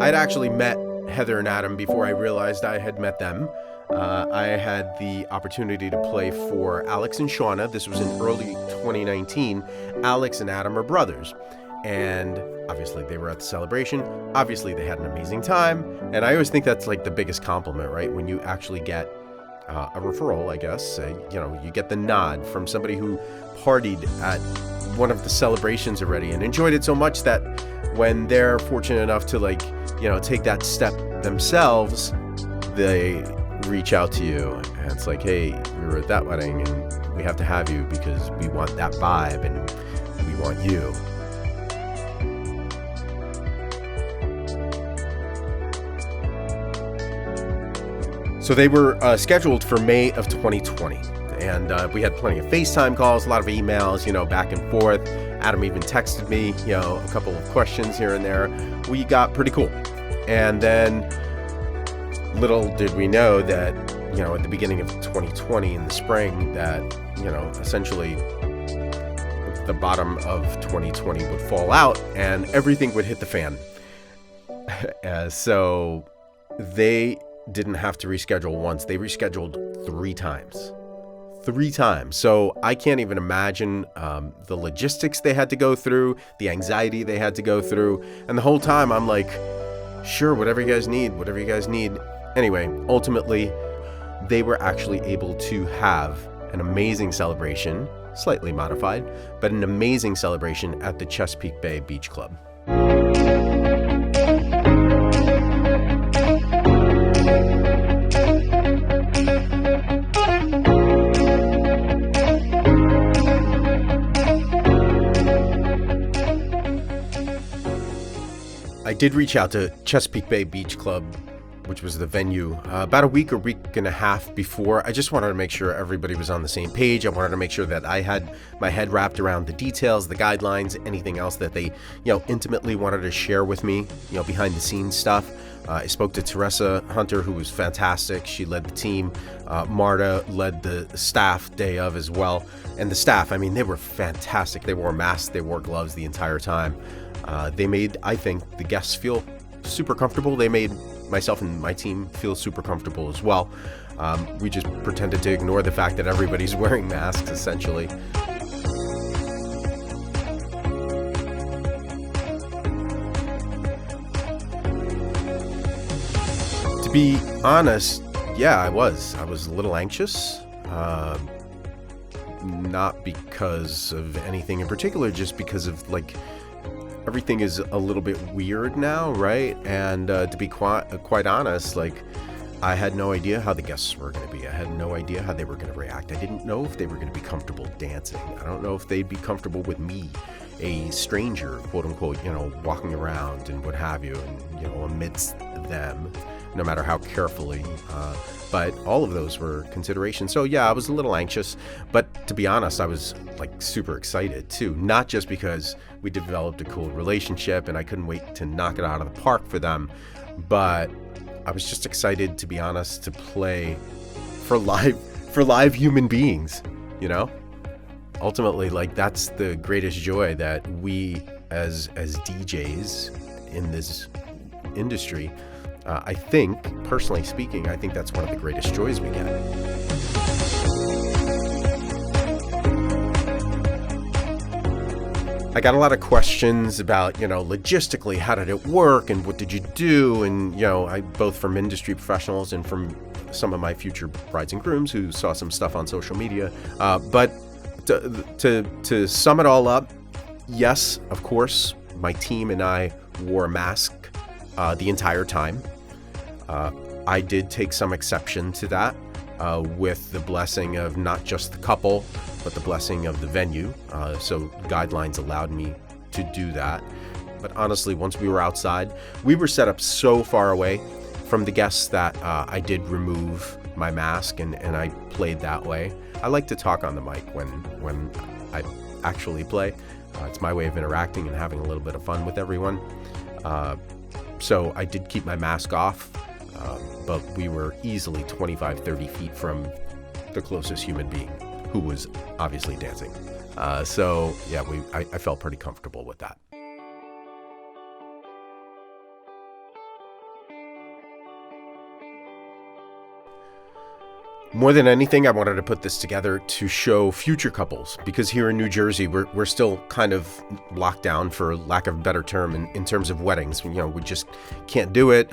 I'd actually met Heather and Adam before I realized I had met them. I had the opportunity to play for Alex and Shauna. This was in early 2019. Alex and Adam are brothers. And obviously they were at the celebration. Obviously they had an amazing time. And I always think that's like the biggest compliment, right? When you actually get a referral, I guess. You get the nod from somebody who partied at one of the celebrations already and enjoyed it so much that when they're fortunate enough to take that step themselves, they reach out to you and it's like, hey, we were at that wedding and we have to have you because we want that vibe and we want you. So they were scheduled for May of 2020, and we had plenty of FaceTime calls, a lot of emails, back and forth. Adam even texted me, a couple of questions here and there. We got pretty cool. And then little did we know that, at the beginning of 2020 in the spring that, essentially the bottom of 2020 would fall out and everything would hit the fan. So they didn't have to reschedule once. They rescheduled 3 times. 3 times. So I can't even imagine the logistics they had to go through, the anxiety they had to go through. And the whole time I'm like, sure, whatever you guys need. Anyway, ultimately, they were actually able to have an amazing celebration, slightly modified, but an amazing celebration at the Chesapeake Bay Beach Club. I did reach out to Chesapeake Bay Beach Club, which was the venue, about a week or week and a half before. I just wanted to make sure everybody was on the same page. I wanted to make sure that I had my head wrapped around the details, the guidelines, anything else that they, intimately wanted to share with me, behind the scenes stuff. I spoke to Teresa Hunter, who was fantastic. She led the team. Marta led the staff day of as well. And the staff, they were fantastic. They wore masks, they wore gloves the entire time. They made, I think, the guests feel super comfortable. They made myself and my team feel super comfortable as well. We just pretended to ignore the fact that everybody's wearing masks, essentially. To be honest, yeah, I was a little anxious. Not because of anything in particular, just because of everything is a little bit weird now, right? And to be quite honest, I had no idea how the guests were going to be. I had no idea how they were going to react. I didn't know if they were going to be comfortable dancing. I don't know if they'd be comfortable with me, a stranger, quote unquote, walking around and what have you, and, amidst them, no matter how carefully. But all of those were considerations. So yeah, I was a little anxious, but to be honest, I was super excited too. Not just because we developed a cool relationship and I couldn't wait to knock it out of the park for them, but I was just excited, to be honest, to play for live human beings, Ultimately, that's the greatest joy that we as DJs in this industry, I think, personally speaking, I think that's one of the greatest joys we get. I got a lot of questions about, logistically, how did it work and what did you do? And, both from industry professionals and from some of my future brides and grooms who saw some stuff on social media. But to sum it all up, yes, of course, my team and I wore a mask the entire time. I did take some exception to that with the blessing of not just the couple, but the blessing of the venue. So guidelines allowed me to do that. But honestly, once we were outside, we were set up so far away from the guests that I did remove my mask and I played that way. I like to talk on the mic when I actually play. It's my way of interacting and having a little bit of fun with everyone. So I did keep my mask off, but we were easily 25, 30 feet from the closest human being, who was obviously dancing. So yeah, I felt pretty comfortable with that. More than anything, I wanted to put this together to show future couples, because here in New Jersey, we're still kind of locked down, for lack of a better term, in terms of weddings. We just can't do it.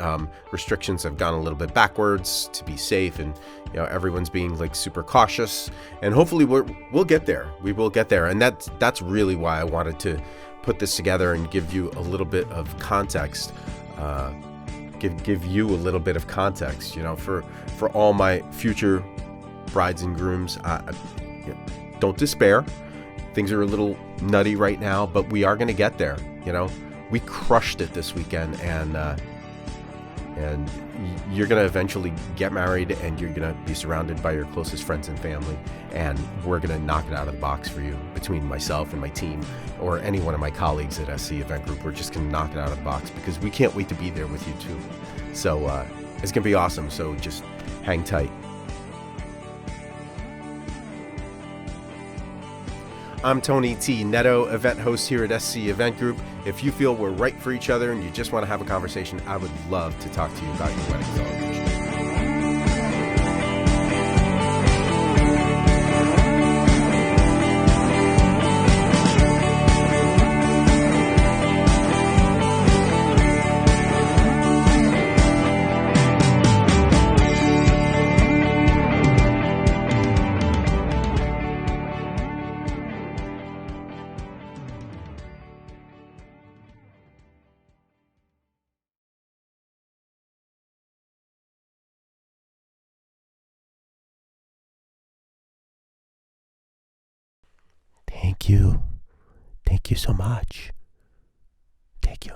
Restrictions have gone a little bit backwards to be safe, and everyone's being like super cautious. And hopefully we'll get there. We will get there, and that's really why I wanted to put this together and give you a little bit of context. Give you a little bit of context, for all my future brides and grooms. Don't despair. Things are a little nutty right now, but we are going to get there. We crushed it this weekend, and you're going to eventually get married, and you're going to be surrounded by your closest friends and family, and we're going to knock it out of the box for you. Between myself and my team, or any one of my colleagues at SCE Event Group, we're just going to knock it out of the box, because we can't wait to be there with you too. So it's going to be awesome. So just hang tight. I'm Tony T. Neto, event host here at SCE Event Group. If you feel we're right for each other and you just want to have a conversation, I would love to talk to you about your wedding celebration. Thank you. Thank you so much. Thank you.